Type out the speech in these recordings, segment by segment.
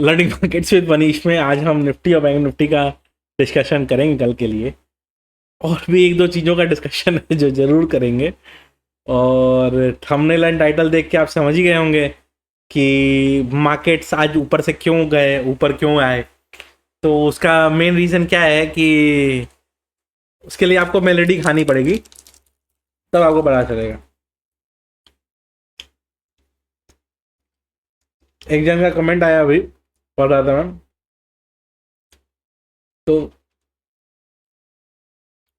Learning markets with Manish में आज हम निफ्टी और बैंक निफ्टी का डिस्कशन करेंगे कल के लिए। और भी एक दो चीज़ों का डिस्कशन है जो ज़रूर करेंगे। और थंबनेल एंड टाइटल देख के आप समझ ही गए होंगे कि मार्केट्स आज ऊपर से क्यों गए, ऊपर क्यों आए। तो उसका मेन रीज़न क्या है कि उसके लिए आपको मेलेडी खानी पड़ेगी, तब आपको पता चलेगा। एक जन का कमेंट आया अभी, पढ़ रहा था मैं, तो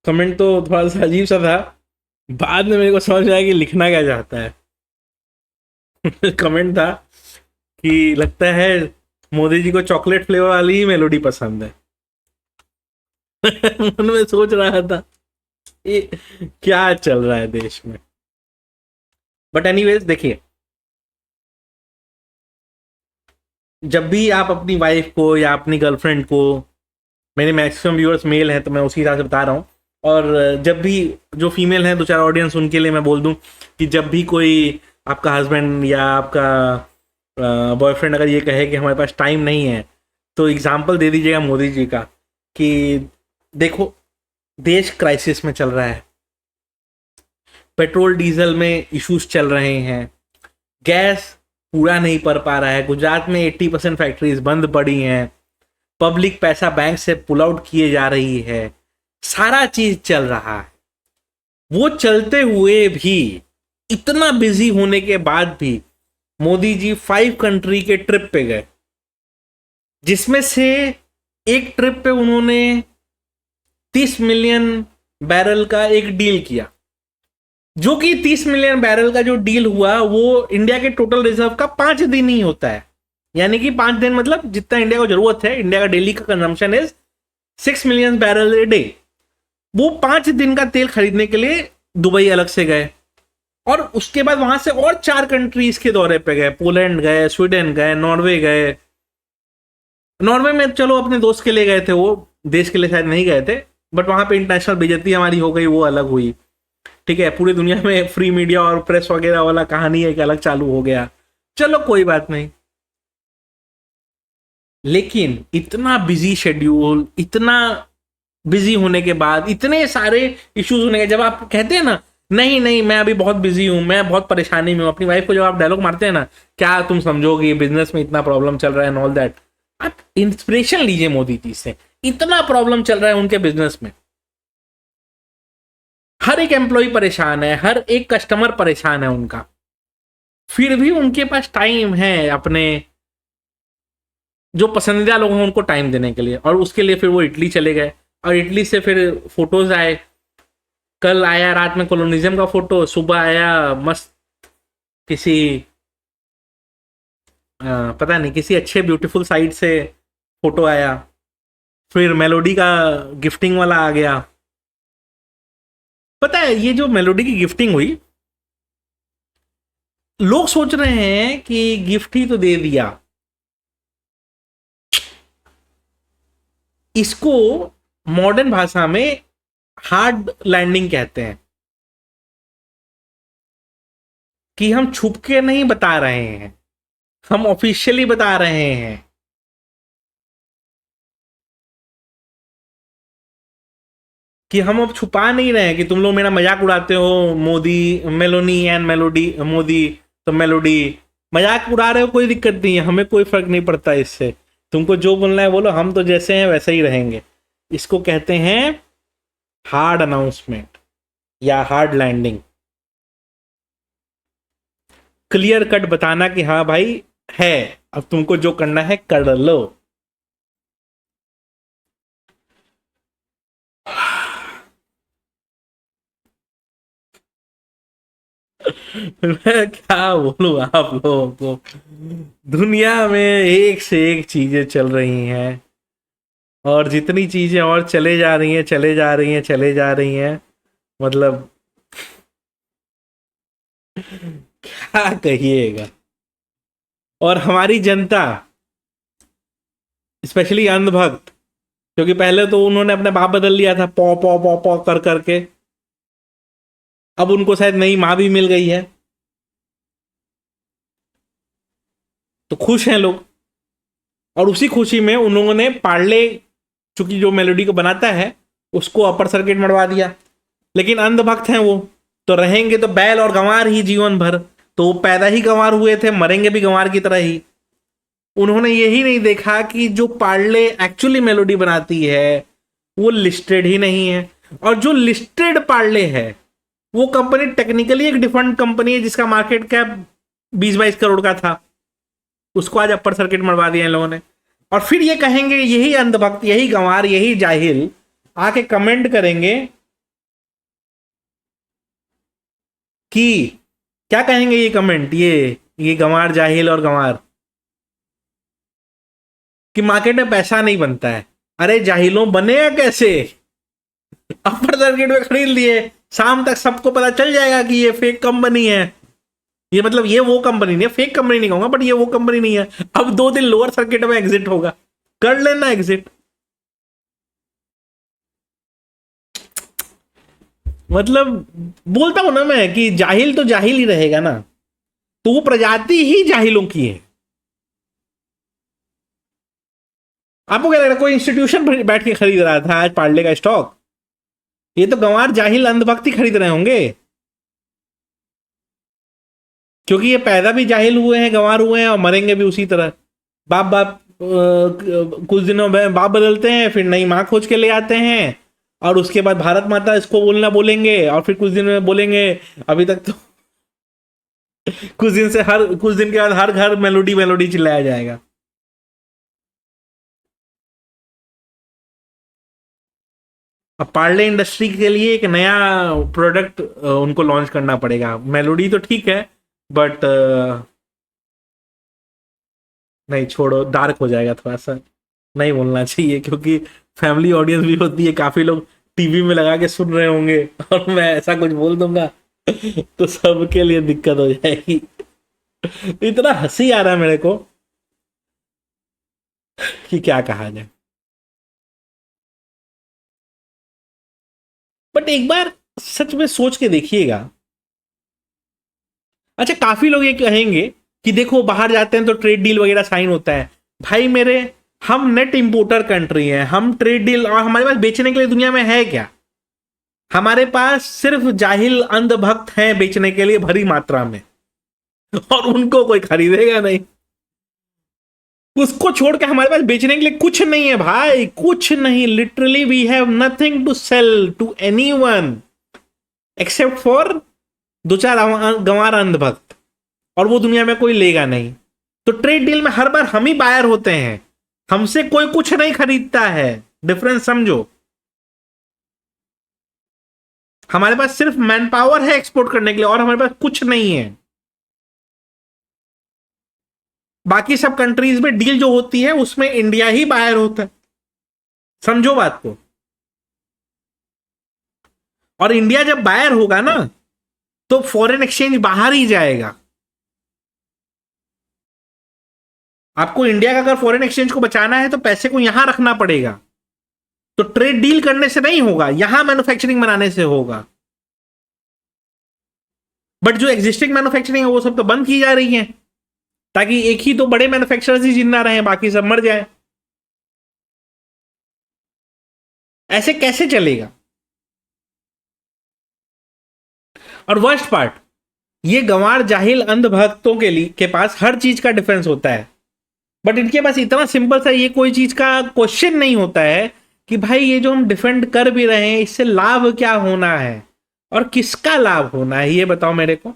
कमेंट तो थोड़ा सा अजीब सा था। बाद में मेरे को समझ में आया कि लिखना क्या चाहता है। कमेंट था कि लगता है मोदी जी को चॉकलेट फ्लेवर वाली ही मेलोडी पसंद है। मन में सोच रहा था ये क्या चल रहा है देश में। बट एनीवेज देखिए, जब भी आप अपनी वाइफ को या अपनी गर्लफ्रेंड को, मेरे मैक्सिमम व्यूअर्स मेल हैं तो मैं उसी हिसाब से बता रहा हूँ, और जब भी जो फीमेल हैं दो चार ऑडियंस उनके लिए मैं बोल दूं कि जब भी कोई आपका हस्बैंड या आपका बॉयफ्रेंड अगर ये कहे कि हमारे पास टाइम नहीं है, तो एग्जाम्पल दे दीजिएगा मोदी जी का कि देखो देश क्राइसिस में चल रहा है, पेट्रोल डीजल में इश्यूज चल रहे हैं, गैस पूरा नहीं पड़ पा रहा है, गुजरात में 80% फैक्ट्रीज बंद पड़ी हैं, पब्लिक पैसा बैंक से पुल आउट किए जा रही है, सारा चीज चल रहा है। वो चलते हुए भी, इतना बिजी होने के बाद भी मोदी जी 5 कंट्री के ट्रिप पे गए, जिसमें से एक ट्रिप पे उन्होंने 30 मिलियन बैरल का एक डील किया, जो कि 30 मिलियन बैरल का जो डील हुआ वो इंडिया के टोटल रिजर्व का 5 दिन ही होता है। यानी कि 5 दिन मतलब जितना इंडिया को जरूरत है, इंडिया का डेली का consumption is 6 million barrel a day. वो 5 दिन का तेल खरीदने के लिए दुबई अलग से गए, और उसके बाद वहां से और 4 कंट्रीज के दौरे पे गए, पोलैंड गए, स्वीडन गए, नॉर्वे गए। नॉर्वे में चलो अपने दोस्त के लिए गए थे, वो देश के लिए शायद नहीं गए थे, बट वहां पे इंटरनेशनल बेइज्जती हमारी हो गई, वो अलग हुई। ठीक है, पूरी दुनिया में फ्री मीडिया और प्रेस वगैरह वाला कहानी है कि अलग चालू हो गया, चलो कोई बात नहीं। लेकिन इतना बिजी शेड्यूल, इतना बिजी होने के बाद, इतने सारे इश्यूज होने के, जब आप कहते हैं ना नहीं नहीं मैं अभी बहुत बिजी हूं, मैं बहुत परेशानी में हूं, अपनी वाइफ को जब आप डायलॉग मारते हैं ना, क्या तुम समझोगे बिजनेस में इतना प्रॉब्लम चल रहा है एंड ऑल दैट, आप इंस्पिरेशन लीजिए मोदी जी से। इतना प्रॉब्लम चल रहा है उनके बिजनेस में, हर एक एम्प्लॉय परेशान है, हर एक कस्टमर परेशान है उनका, फिर भी उनके पास टाइम है अपने जो पसंदीदा लोग हैं उनको टाइम देने के लिए। और उसके लिए फिर वो इटली चले गए, और इटली से फिर फोटोज आए। कल आया रात में कोलोनिज्म का फोटो, सुबह आया मस्त किसी पता नहीं किसी अच्छे ब्यूटीफुल साइट से फोटो आया, फिर मेलोडी का गिफ्टिंग वाला आ गया। पता है ये जो मेलोडी की गिफ्टिंग हुई, लोग सोच रहे हैं कि गिफ्ट ही तो दे दिया, इसको मॉडर्न भाषा में हार्ड लैंडिंग कहते हैं, कि हम छुप के नहीं बता रहे हैं, हम ऑफिशियली बता रहे हैं कि हम अब छुपा नहीं रहे हैं कि तुम लोग मेरा मजाक उड़ाते हो, Modi Meloni and melody, Modi तो मेलोडी, मजाक उड़ा रहे हो, कोई दिक्कत नहीं है, हमें कोई फर्क नहीं पड़ता इससे, तुमको जो बोलना है बोलो, हम तो जैसे हैं वैसे ही रहेंगे। इसको कहते हैं हार्ड अनाउंसमेंट या हार्ड लैंडिंग, क्लियर कट बताना कि हाँ भाई है, अब तुमको जो करना है कर लो। मैं क्या बोलूं आप लोगों को, दुनिया में एक से एक चीजें चल रही हैं, और जितनी चीजें और चले जा रही हैं, चले जा रही हैं, चले जा रही हैं, मतलब क्या कहिएगा। और हमारी जनता, स्पेशली अंधभक्त, क्योंकि पहले तो उन्होंने अपने बाप बदल लिया था पौ पौ पौ पौ कर करके, अब उनको शायद नई माँ भी मिल गई है, तो खुश हैं लोग। और उसी खुशी में उन्होंने पार्ले, चूंकि जो मेलोडी को बनाता है, उसको अपर सर्किट मरवा दिया। लेकिन अंधभक्त हैं वो, तो रहेंगे तो बैल और गंवार ही जीवन भर। तो वो पैदा ही गंवार हुए थे, मरेंगे भी गंवार की तरह ही। उन्होंने यही नहीं देखा कि जो पार्ले एक्चुअली मेलोडी बनाती है वो लिस्टेड ही नहीं है, और जो लिस्टेड पार्ले है वो कंपनी टेक्निकली एक डिफरेंट कंपनी है जिसका मार्केट कैप 20-22 करोड़ का था। उसको आज अपर सर्किट मरवा दिया इन लोगों ने। और फिर ये कहेंगे, यही अंधभक्त, यही गंवार, यही जाहिल आके कमेंट करेंगे कि क्या कहेंगे ये कमेंट, ये गंवार, जाहिल और गंवार, कि मार्केट में पैसा नहीं बनता है। अरे जाहिलों, बनेगा कैसे? अपर सर्किट में खरीद लिए, शाम तक सबको पता चल जाएगा कि ये फेक कंपनी है। ये मतलब ये वो कंपनी नहीं है, फेक कंपनी नहीं कहूंगा, बट ये वो कंपनी नहीं है। अब 2 दिन लोअर सर्किट में एग्जिट होगा, कर लेना एग्जिट। मतलब बोलता हूं ना मैं कि जाहिल तो जाहिल ही रहेगा ना, तो वो प्रजाति ही जाहिलों की है। आपको क्या लग रहा है कोई इंस्टीट्यूशन बैठ के खरीद रहा था आज पार्ले का स्टॉक? ये तो गंवार, जाहिल, अंधभक्त ही खरीद रहे होंगे, क्योंकि ये पैदा भी जाहिल हुए हैं, गंवार हुए हैं, और मरेंगे भी उसी तरह। बाप बाप कुछ दिनों में बाप बदलते हैं, फिर नई माँ खोज के ले आते हैं, और उसके बाद भारत माता इसको बोलना बोलेंगे, और फिर कुछ दिन में बोलेंगे। अभी तक तो कुछ दिन के बाद हर घर मेलोडी मेलोडी चिल्लाया जाएगा। अब पार्ले इंडस्ट्री के लिए एक नया प्रोडक्ट उनको लॉन्च करना पड़ेगा। मेलोडी तो ठीक है, बट नहीं, छोड़ो, डार्क हो जाएगा थोड़ा सा, नहीं बोलना चाहिए, क्योंकि फैमिली ऑडियंस भी होती है, काफी लोग टीवी में लगा के सुन रहे होंगे, और मैं ऐसा कुछ बोल दूंगा तो सबके लिए दिक्कत हो जाएगी। इतना हंसी आ रहा है मेरे को कि क्या कहा जाए। बट एक बार सच में सोच के देखिएगा। अच्छा, काफी लोग ये कहेंगे कि देखो बाहर जाते हैं तो ट्रेड डील वगैरह साइन होता है। भाई मेरे, हम नेट इंपोर्टर कंट्री हैं, हम ट्रेड डील, और हमारे पास बेचने के लिए दुनिया में है क्या? हमारे पास सिर्फ जाहिल अंधभक्त हैं बेचने के लिए भरी मात्रा में, और उनको कोई खरीदेगा नहीं। उसको छोड़ के हमारे पास बेचने के लिए कुछ नहीं है भाई, कुछ नहीं। Literally we have nothing to sell to anyone except for 2-4 गंवार अंधभक्त, और वो दुनिया में कोई लेगा नहीं। तो ट्रेड डील में हर बार हम ही बायर होते हैं, हमसे कोई कुछ नहीं खरीदता है। डिफरेंस समझो। हमारे पास सिर्फ मैन पावर है एक्सपोर्ट करने के लिए, और हमारे पास कुछ नहीं है। बाकी सब कंट्रीज में डील जो होती है उसमें इंडिया ही बायर होता है, समझो बात को। और इंडिया जब बायर होगा ना, तो फॉरेन एक्सचेंज बाहर ही जाएगा। आपको इंडिया का अगर फॉरेन एक्सचेंज को बचाना है तो पैसे को यहां रखना पड़ेगा। तो ट्रेड डील करने से नहीं होगा, यहां मैन्युफैक्चरिंग बनाने से होगा। बट जो एग्जिस्टिंग मैन्युफैक्चरिंग है वो सब तो बंद की जा रही है, ताकि एक ही तो बड़े मैन्युफैक्चरर्स ही जिंदा रहे, बाकी सब मर जाए। ऐसे कैसे चलेगा? और वर्स्ट पार्ट, ये गंवार, जाहिल, अंधभक्तों के पास हर चीज का डिफेंस होता है, बट इनके पास इतना सिंपल सा ये कोई चीज का क्वेश्चन नहीं होता है कि भाई ये जो हम डिफेंड कर भी रहे हैं इससे लाभ क्या होना है, और किसका लाभ होना है, ये बताओ मेरे को।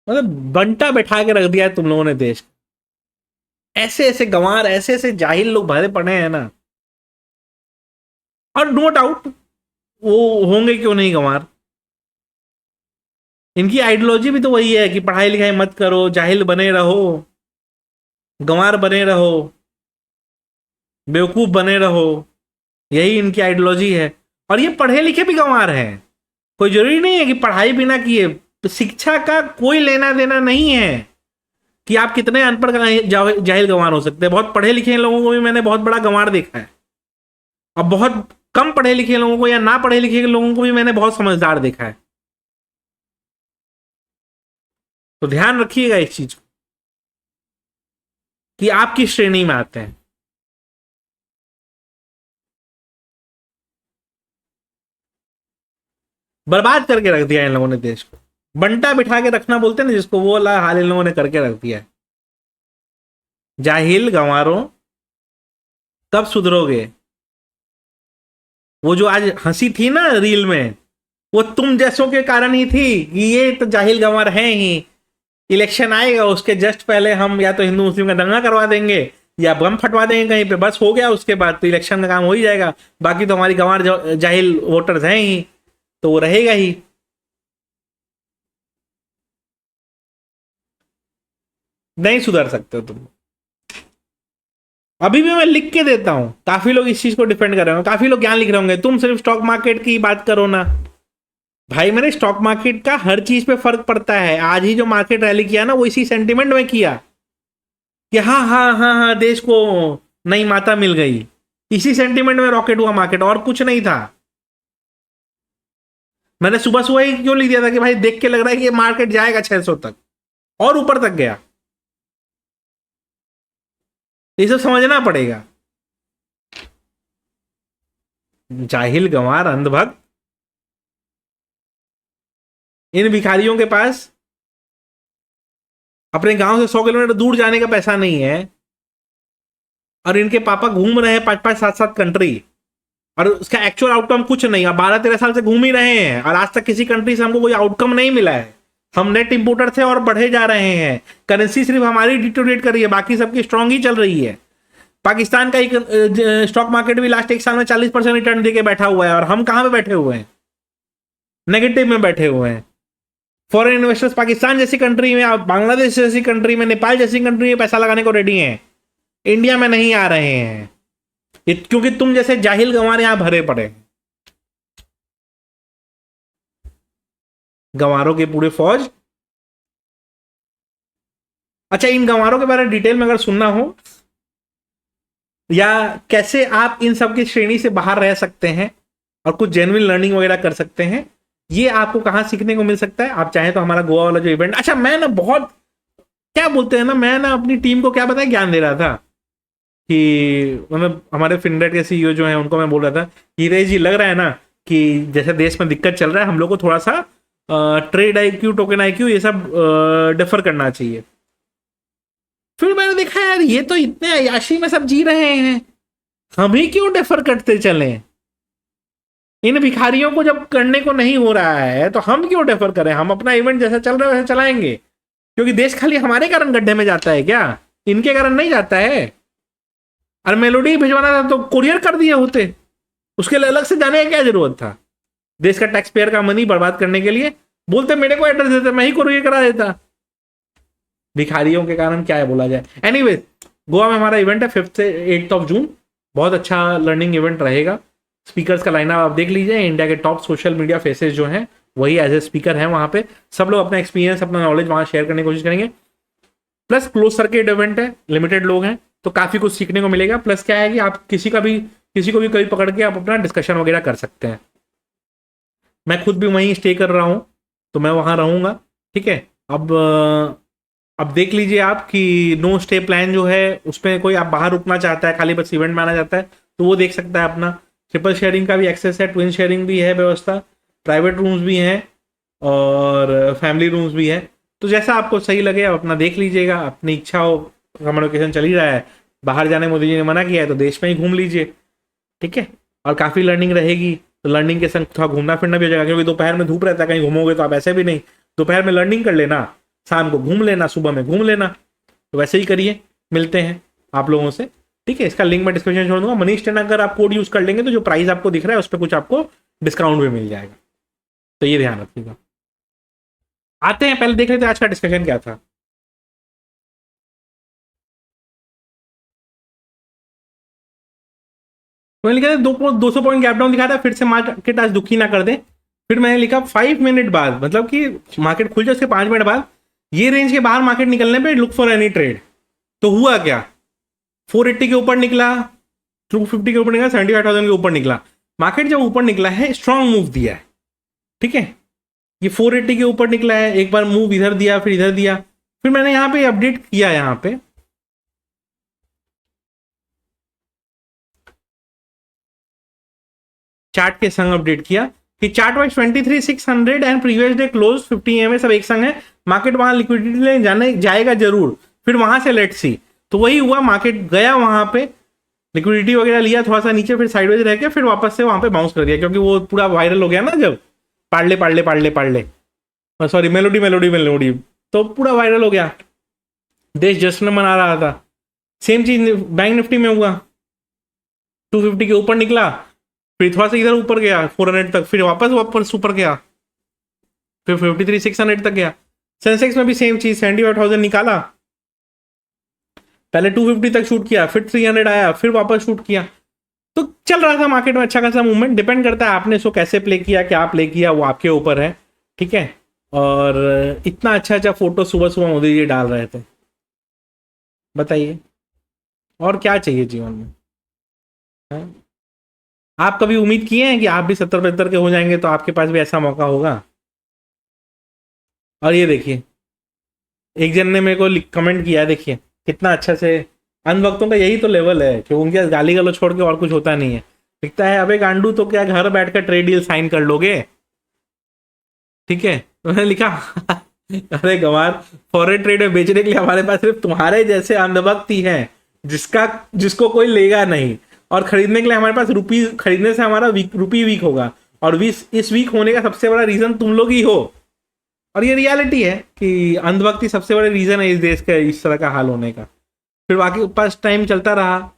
मतलब बंटा बैठा के रख दिया है तुम लोगों ने देश। ऐसे ऐसे गंवार, ऐसे ऐसे जाहिल लोग भरे पड़े हैं ना। और नो डाउट वो होंगे, क्यों नहीं गंवार। इनकी आइडियोलॉजी भी तो वही है कि पढ़ाई लिखाई मत करो, जाहिल बने रहो, गंवार बने रहो, बेवकूफ बने रहो। यही इनकी आइडियोलॉजी है। और ये पढ़े लिखे भी गंवार हैं, कोई जरूरी नहीं है कि पढ़ाई बिना किए। तो शिक्षा का कोई लेना देना नहीं है कि आप कितने अनपढ़ जाहिल गंवार हो सकते हैं। बहुत पढ़े लिखे लोगों को भी मैंने बहुत बड़ा गंवार देखा है, और बहुत कम पढ़े लिखे लोगों को या ना पढ़े लिखे लोगों को भी मैंने बहुत समझदार देखा है। तो ध्यान रखिएगा इस चीज को कि आप किस श्रेणी में आते हैं। बर्बाद करके रख दिया इन लोगों ने देश को, बंटा बिठा के रखना बोलते हैं ना जिसको, वो वाला हाल इन लोगों ने करके रख दिया है। जाहिल गंवारों, कब सुधरोगे? वो जो आज हंसी थी ना रील में, वो तुम जैसों के कारण ही थी कि ये तो जाहिल गंवार हैं ही। इलेक्शन आएगा उसके जस्ट पहले हम या तो हिंदू मुस्लिम का दंगा करवा देंगे या बम फटवा देंगे कहीं पे, बस हो गया, उसके बाद तो इलेक्शन का काम हो ही जाएगा। बाकी तो हमारी गंवार जाहिल वोटर्स हैं ही, तो वो रहेगा ही। नहीं सुधर सकते हो तुम। अभी भी मैं लिख के देता हूं, काफी लोग इस चीज को डिफेंड कर रहे होंगे, काफी लोग ज्ञान लिख रहे होंगे, तुम सिर्फ स्टॉक मार्केट की बात करो ना। भाई मैंने स्टॉक मार्केट का हर चीज पे फर्क पड़ता है। आज ही जो मार्केट रैली किया ना वो इसी सेंटिमेंट में किया कि हाँ हाँ हाँ हाँ देश को नई माता मिल गई, इसी सेंटिमेंट में रॉकेट हुआ मार्केट, और कुछ नहीं था। मैंने सुबह सुबह ही क्यों लिख दिया था कि भाई देख के लग रहा है कि ये मार्केट जाएगा 600 तक और ऊपर तक गया। ये सब समझना पड़ेगा। जाहिल गंवार अंधभक्त, इन भिखारियों के पास अपने गांव से 100 किलोमीटर दूर जाने का पैसा नहीं है, और इनके पापा घूम रहे हैं 5-5 7-7 कंट्री, और उसका एक्चुअल आउटकम कुछ नहीं। अब 12-13 साल से घूम ही रहे हैं और आज तक किसी कंट्री से हमको कोई आउटकम नहीं मिला है। हम नेट इंपोर्टर थे और बढ़े जा रहे हैं, करेंसी सिर्फ हमारी डिटोरेट कर रही है, बाकी सबकी स्ट्रांग ही चल रही है। पाकिस्तान का एक स्टॉक मार्केट भी लास्ट एक साल में 40% रिटर्न देके बैठा हुआ है, और हम कहां पे बैठे हुए हैं? नेगेटिव में बैठे हुए हैं। फॉरेन इन्वेस्टर्स पाकिस्तान जैसी कंट्री में, बांग्लादेश जैसी कंट्री में, नेपाल जैसी कंट्री में पैसा लगाने को रेडी हैं, इंडिया में नहीं आ रहे हैं क्योंकि तुम जैसे जाहिल गंवार यहां भरे पड़े हैं। गंवारों की पूरी फौज। अच्छा, इन गंवारों के बारे में डिटेल में अगर सुनना हो या कैसे आप इन सब की श्रेणी से बाहर रह सकते हैं और कुछ जेन्युइन लर्निंग वगैरह कर सकते हैं, ये आपको कहां सीखने को मिल सकता है? आप चाहें तो हमारा गोवा वाला जो इवेंट, अच्छा मैं ना बहुत क्या बोलते हैं ना, मैं ना अपनी टीम को क्या बताया ज्ञान दे रहा था कि मतलब हमारे फिनरेट के सीईओ जो हैं उनको मैं बोल रहा था कि रे जी लग रहा है ना कि जैसे देश में दिक्कत चल रहा है, हम लोग को थोड़ा सा ट्रेड IQ, टोकन IQ ये सब डिफर करना चाहिए। फिर मैंने देखा यार ये तो इतने अयाशी में सब जी रहे हैं, हम ही क्यों डिफर करते चले? इन भिखारियों को जब करने को नहीं हो रहा है तो हम क्यों डिफर करें? हम अपना इवेंट जैसा चल रहा है वैसे चलाएंगे, क्योंकि देश खाली हमारे कारण गड्ढे में जाता है क्या? इनके कारण नहीं जाता है। और मेलोडी भिजवाना था तो कुरियर कर दिए होते, उसके लिए अलग से जाने का क्या जरूरत था? देश का टैक्स पेयर का मनी बर्बाद करने के लिए बोलते मेरे को एड्रेस देते, मैं ही कुरियर करा देता। भिखारियों के कारण क्या है बोला जाए। एनीवे, गोवा में हमारा इवेंट है 5 से 8 ऑफ जून, बहुत अच्छा लर्निंग इवेंट रहेगा। स्पीकर्स का लाइनअप आप देख लीजिए, इंडिया के टॉप सोशल मीडिया फेसेस जो हैं वही एज ए स्पीकर हैं वहां पे। सब लोग अपना एक्सपीरियंस, अपना नॉलेज वहां शेयर करने की कोशिश करेंगे। प्लस क्लोज सर्किट इवेंट है, लिमिटेड लोग हैं, तो काफी कुछ सीखने को मिलेगा। प्लस क्या है कि आप किसी को भी कभी पकड़ के आप अपना डिस्कशन वगैरह कर सकते हैं। मैं खुद भी वहीं स्टे कर रहा हूँ तो मैं वहां रहूंगा, ठीक है। अब देख लीजिए आप कि नो स्टे प्लान जो है उसमें कोई आप बाहर रुकना चाहता है, खाली बस इवेंट में आना चाहता है तो वो देख सकता है अपना। ट्रिपल शेयरिंग का भी एक्सेस है, ट्विन शेयरिंग भी है व्यवस्था, प्राइवेट रूम्स भी हैं और फैमिली रूम्स भी है। तो जैसा आपको सही लगे आप अपना देख लीजिएगा, अपनी इच्छा हो, कम्युनिकेशन चल ही रहा है, बाहर जाने मोदी जी ने मना किया है तो देश में ही घूम लीजिए, ठीक है। और काफ़ी लर्निंग रहेगी, तो लर्निंग के संग थोड़ा घूमना फिरना भी हो जाएगा, क्योंकि दोपहर में धूप रहता है, कहीं घूमोगे तो आप ऐसे भी नहीं, दोपहर में लर्निंग कर लेना, शाम को घूम लेना, सुबह में घूम लेना। तो वैसे ही करिए, मिलते हैं आप लोगों से, ठीक है। इसका लिंक मैं डिस्क्रिप्शन छोड़ दूंगा। मनीष टेन अगर आप कोड यूज कर लेंगे तो जो प्राइस आपको दिख रहा है उस पर कुछ आपको डिस्काउंट भी मिल जाएगा, तो ये ध्यान रखिएगा। आते हैं, पहले देख लेते हैं आज का डिस्कशन क्या था। तो मैंने लिखा था 200 पॉइंट गैप डाउन दिखा था, फिर से मार्केट आज दुखी ना कर दे। फिर मैंने लिखा 5 मिनट बाद, मतलब कि मार्केट खुल जाए उसके 5 मिनट बाद ये रेंज के बाहर मार्केट निकलने पे लुक फॉर एनी ट्रेड। तो हुआ क्या, 480 के ऊपर निकला, 250 के ऊपर निकला, 75,000 के ऊपर निकला। मार्केट जब ऊपर निकला है स्ट्रांग मूव दिया है, ठीक है। ये 480 के ऊपर निकला है, एक बार मूव इधर दिया फिर इधर दिया, फिर मैंने यहाँ पे अपडेट किया, यहाँ पे चार्ट के संग अपडेट किया कि chart wise 23,600 and previous day close 50 EMA सब एक संग है, मार्केट वहां लिक्विडिटी लेने जाने जाएगा जरूर, फिर वहां से लेट्स सी। तो वही हुआ, मार्केट गया वहां पे, लिक्विडिटी वगैरह लिया थोड़ा सा नीचे, फिर साइडवेज रह के फिर वापस से वहां पे बाउंस कर दिया, क्योंकि वो पूरा वायरल हो गया ना जब Parle Parle Parle Parle, sorry melody melody melody, तो पूरा वायरल हो गया, देश जश्न मना रहा था। सेम चीज बैंक निफ्टी में हुआ, 250 के ऊपर निकला, फिर थोड़ा सा इधर ऊपर गया 400 तक, फिर वापस ऊपर गया, फिर 53,600 तक गया। सेंसेक्स में भी सेम चीज, 75,000 निकाला, पहले 250 तक शूट किया, फिर 300 आया, फिर वापस शूट किया। तो चल रहा था मार्केट में अच्छा खासा मूवमेंट, डिपेंड करता है आपने इसको कैसे प्ले किया, क्या प्ले किया, वो आपके ऊपर है, ठीक है। और इतना अच्छा अच्छा फोटो सुबह सुबह मोदी जी डाल रहे थे, बताइए और क्या चाहिए जीवन में, है? आप कभी उम्मीद किए हैं कि आप भी 70-75 के हो जाएंगे तो आपके पास भी ऐसा मौका होगा? और ये देखिए, एक जन ने मेरे को कमेंट किया, देखिए कितना अच्छा से, अनवक्तों का यही तो लेवल है कि उनके गाली गलो छोड़ के और कुछ होता नहीं है। लिखता है अबे गांडू तो क्या घर बैठकर ट्रेड डील साइन कर लोगे, ठीक है। उन्होंने लिखा अरे गवार, फॉरेन ट्रेड में बेचने के लिए हमारे पास सिर्फ तुम्हारे जैसे अंधभक्त ही हैं जिसको कोई लेगा नहीं, और खरीदने के लिए हमारे पास रुपी, खरीदने से हमारा रुपी वीक होगा, और इस वीक होने का सबसे बड़ा रीजन तुम लोग ही हो। और ये रियलिटी है कि अंधभक्ति सबसे बड़ा रीजन है इस देश का इस तरह का हाल होने का। फिर बाकी पास टाइम चलता रहा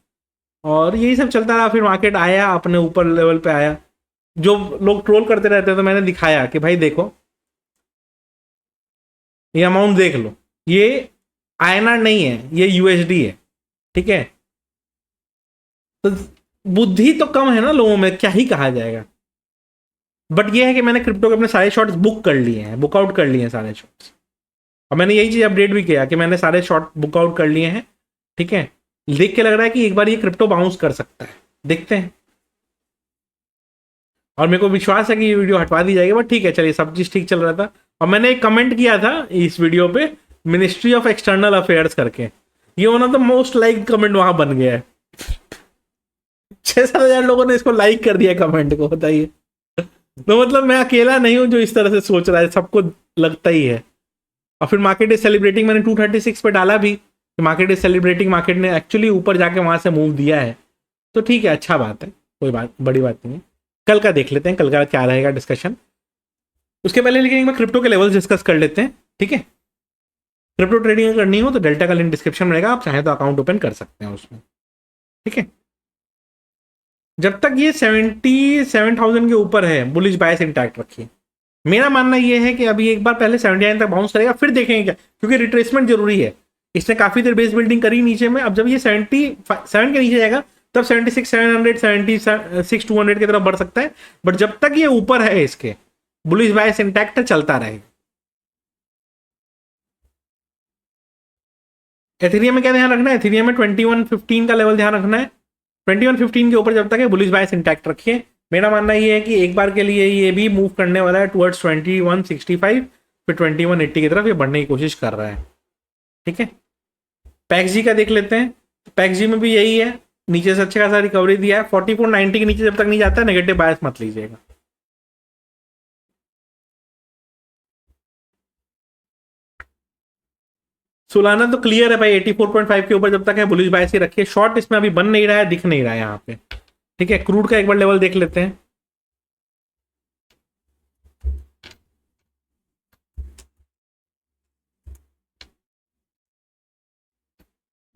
और यही सब चलता रहा, फिर मार्केट आया अपने ऊपर लेवल पे आया। जो लोग ट्रोल करते रहते हैं तो मैंने दिखाया कि भाई देखो ये अमाउंट देख लो, ये INR नहीं है, ये USD है, ठीक है। तो बुद्धि तो कम है ना लोगों में, क्या ही कहा जाएगा। बट ये है कि मैंने क्रिप्टो के अपने सारे शॉर्ट्स बुक कर लिए हैं, बुक आउट कर लिए हैं सारे शॉर्ट्स, और मैंने यही चीज अपडेट भी किया कि मैंने सारे शॉर्ट बुक आउट कर लिए हैं, ठीक है। देख के लग रहा है कि एक बार ये क्रिप्टो बाउंस कर सकता है, देखते हैं। और मेरे को विश्वास है कि ये वीडियो हटवा दी जाएगी, बट ठीक है चलिए, सब चीज ठीक चल रहा था। और मैंने एक कमेंट किया था इस वीडियो पे, मिनिस्ट्री ऑफ एक्सटर्नल अफेयर्स करके, ये one of the most like comment वहां बन गया है। 6-7 हजार लोगों ने इसको लाइक कर दिया कमेंट को, बताइए। तो मतलब मैं अकेला नहीं हूं जो इस तरह से सोच रहा है, सबको लगता ही है। और फिर मार्केट इज सेलिब्रेटिंग, मैंने 236 पे डाला भी, मार्केट इज सेलिब्रेटिंग, मार्केट ने एक्चुअली ऊपर जाके वहां से मूव दिया है, तो ठीक है, अच्छा बात है, कोई बात बड़ी बात नहीं है। कल का देख लेते हैं, कल का क्या रहेगा डिस्कशन। उसके पहले लेकिन एक बार क्रिप्टो के लेवल्स डिस्कस कर लेते हैं, ठीक है। क्रिप्टो ट्रेडिंग करनी हो तो डेल्टा का लिंक डिस्क्रिप्शन में रहेगा, आप चाहें तो अकाउंट ओपन कर सकते हैं उसमें, ठीक है। जब तक ये 77,000 के ऊपर है, बुलिश बायस इंटैक्ट रखिए। मेरा मानना ये है कि अभी एक बार पहले 79 तक बाउंस करेगा, फिर देखेंगे क्या, क्योंकि रिट्रेसमेंट जरूरी है। इसने काफी देर बेस बिल्डिंग करी नीचे में, अब जब ये 77 के नीचे जाएगा तब 76,700 76,200 की तरफ बढ़ सकता है। बट जब तक ये ऊपर है इसके, बुलिश बायस इंटैक्ट चलता रहेगा। एथेरियम में क्या ध्यान रखना है, एथेरियम में 2115 का लेवल ध्यान रखना है। 2115 के ऊपर जब तक है बुलिश बायस इंटैक्ट रखिए। मेरा मानना ये है कि एक बार के लिए ये भी मूव करने वाला है टुवर्ड्स 2165, फिर 2180 की तरफ ये बढ़ने की कोशिश कर रहा है, ठीक है। पैक्सजी का देख लेते हैं, पैक्सजी में भी यही है, नीचे से अच्छा खासा रिकवरी दिया है। 4490 के नीचे जब तक नहीं जाता नेगेटिव बायस मत लीजिएगा। सोलाना तो क्लियर है भाई, 84.5 के ऊपर जब तक है बुलिश बायस ही रखिए। शॉर्ट इसमें अभी बन नहीं रहा है, दिख नहीं रहा है यहाँ पे, ठीक है। क्रूड का एक बार लेवल देख लेते हैं,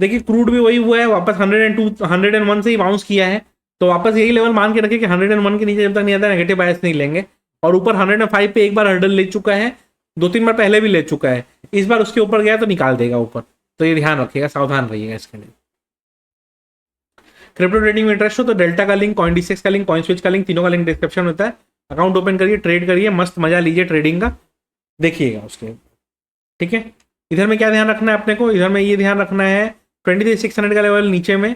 देखिए क्रूड भी वही हुआ है, वापस 102 101 से ही बाउंस किया है, तो वापस यही लेवल मान के रखिए कि 101 के नीचे जब तक नहीं आता नेगेटिव बायस नहीं लेंगे। और ऊपर 105 पे एक बार हर्डल ले चुका है, 2-3 बार पहले भी ले चुका है, इस बार उसके ऊपर गया तो निकाल देगा ऊपर, तो ये ध्यान रखिएगा, सावधान रहिएगा इसके लिए। क्रिप्टो ट्रेडिंग में इंटरेस्ट हो तो डेल्टा का लिंक, कॉइनडिसेक्स का लिंक, कॉइनस्विच का लिंक, तीनों का लिंक डिस्क्रिप्शन होता है। अकाउंट ओपन करिए, ट्रेड करिए, मस्त मजा लीजिए ट्रेडिंग का, देखिएगा उसके, ठीक है। इधर में क्या ध्यान रखना है अपने को, इधर में ये ध्यान रखना है 23,600 का लेवल नीचे में,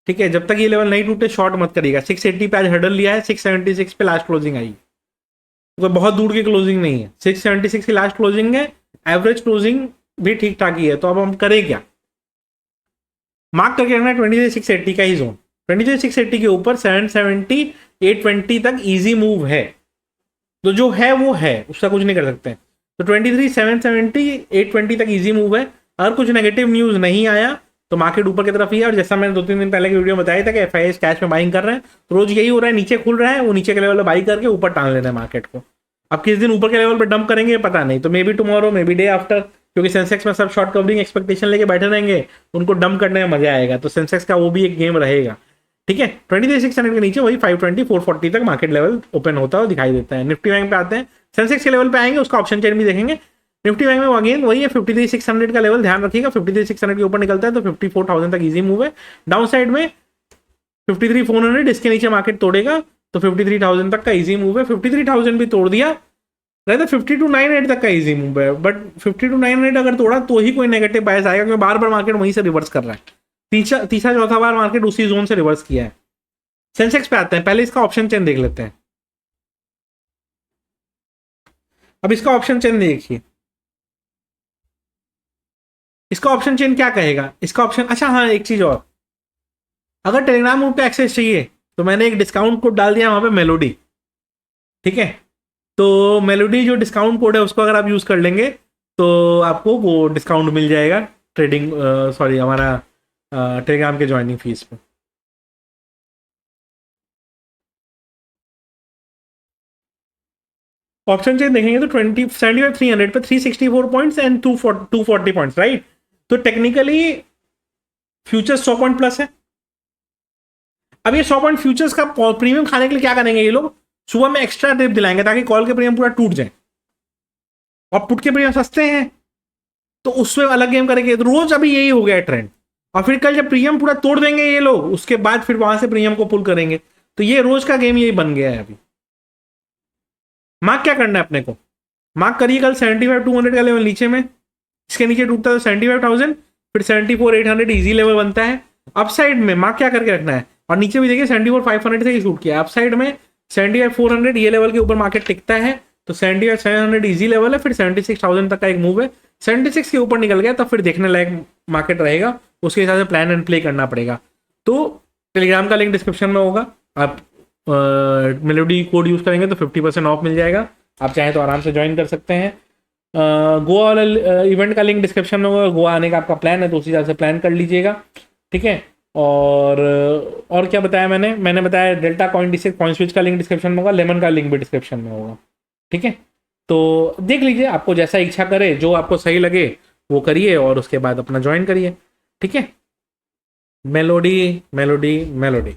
ठीक है। जब तक ये लेवल नहीं टूटे शॉर्ट मत करिएगा। 680 पे आज हर्डल लिया है, 676 पे लास्ट क्लोजिंग आई, कोई बहुत दूर की क्लोजिंग नहीं है, 676 की लास्ट क्लोजिंग है, एवरेज क्लोजिंग भी ठीक ठाक ही है। तो अब हम करें क्या, मार्क करके रखना है 23,680 का ही जोन। 23,680 के ऊपर 770 820 तक इजी मूव है, तो जो है वो है, उसका कुछ नहीं कर सकते। तो 23,770 820 तक इजी मूव है। अगर कुछ नेगेटिव न्यूज नहीं आया तो मार्केट ऊपर की तरफ ही है। और जैसा मैंने 2-3 दिन पहले की वीडियो में बताया था कि एफआईएस कैश में बाइंग कर रहे हैं, तो रोज यही हो रहा है, नीचे खुल रहा है, वो नीचे के लेवल पर बाई करके ऊपर टान लेना है मार्केट को। अब किस दिन ऊपर के लेवल पर डंप करेंगे पता नहीं, तो may be tomorrow, may be day after, क्योंकि सेंसेक्स में सब शॉर्ट कवरिंग एक्सपेक्टेशन लेके बैठे रहेंगे, उनको डंप करने में मजा आएगा। तो सेंसेक्स का वो भी एक गेम रहेगा। ठीक है, 23,600 के नीचे वही 520 440 तक मार्केट लेवल ओपन होता है और दिखाई देता है। निफ्टी बैंक पे आते हैं, सेंसेक्स के लेवल पे आएंगे, उसका ऑप्शन चेन भी देखेंगे। निफ्टी बैंक में अगेन वही है, 53,600 का लेवल ध्यान रखिएगा। 53,600 के ऊपर निकलता है तो 54,000 तक इजी मूव है। डाउन साइड में 53,400, इसके नीचे मार्केट तोड़ेगा तो 53,000 तक का इजी मूव है। 53,000 भी तोड़ दिया, रहता 52,980 तक का इजी मूव है। बट 52,980 अगर तोड़ा तो ही कोई नेगेटिव बायस आएगा, क्योंकि बार बार मार्केट वहीं से रिवर्स कर रहा है। तीसरा चौथा बार मार्केट उसी जोन से रिवर्स किया है। सेंसेक्स पे आते हैं, पहले इसका ऑप्शन चेन देख लेते हैं। अब इसका ऑप्शन चेन देखिए, इसका ऑप्शन चेन क्या कहेगा, इसका ऑप्शन, अच्छा हाँ एक चीज और, अगर टेलीग्राम ग्रुप पे एक्सेस चाहिए तो मैंने एक डिस्काउंट कोड डाल दिया वहां पे, मेलोडी। ठीक है, तो मेलोडी जो डिस्काउंट कोड है उसको अगर आप यूज कर लेंगे तो आपको वो डिस्काउंट मिल जाएगा ट्रेडिंग, सॉरी हमारा टेलीग्राम के ज्वाइनिंग फीस पे। ऑप्शन चेन देखेंगे तो 75,300 पे 364 पॉइंट्स एंड 240 पॉइंट्स, राइट। तो टेक्निकली फ्यूचर्स 100 पॉइंट प्लस है। अब ये 100 पॉइंट फ्यूचर्स का प्रीमियम खाने के लिए क्या करेंगे ये लोग, सुबह में एक्स्ट्रा डिप दिलाएंगे ताकि कॉल के प्रीमियम पूरा टूट जाए, और पुट के प्रीमियम सस्ते हैं तो उसमें अलग गेम करेंगे। तो रोज अभी यही हो गया ट्रेंड, और फिर कल जब प्रीमियम पूरा तोड़ देंगे ये लोग, उसके बाद फिर वहां से प्रीमियम को पुल करेंगे। तो ये रोज का गेम यही बन गया है अभी। मार्क क्या करना है अपने को, मार्क करिए कल 75,200 का लेवल नीचे में, इसके नीचे टूटता है तो 75,000, फिर 74,800 इजी लेवल बनता है। अपसाइड में मार्क क्या करके रखना है, और नीचे भी देखिए 74,500 से ही शूट किया। अपसाइड में 75,400 ये लेवल के ऊपर मार्केट टिकता है तो 75,700 इजी लेवल है, फिर 76,000 तक का एक मूव है। 76 के ऊपर निकल गया तो फिर देखने लायक मार्केट रहेगा, उसके हिसाब से प्लान एंड प्ले करना पड़ेगा। तो टेलीग्राम का लिंक डिस्क्रिप्शन में होगा, आप मेलोडी कोड यूज करेंगे तो 50% ऑफ मिल जाएगा, आप चाहें तो आराम से ज्वाइन कर सकते हैं। गोवा वाला इवेंट का लिंक डिस्क्रिप्शन में होगा, गोवा आने का आपका प्लान है तो उसी हिसाब से प्लान कर लीजिएगा। ठीक है, और क्या बताया मैंने बताया डेल्टा कॉइन कॉइन स्विच का लिंक डिस्क्रिप्शन में होगा, लेमन का लिंक भी डिस्क्रिप्शन में होगा। ठीक है, तो देख लीजिए, आपको जैसा इच्छा करे, जो आपको सही लगे वो करिए और उसके बाद अपना ज्वाइन करिए। ठीक है, मेलोडी मेलोडी मेलोडी।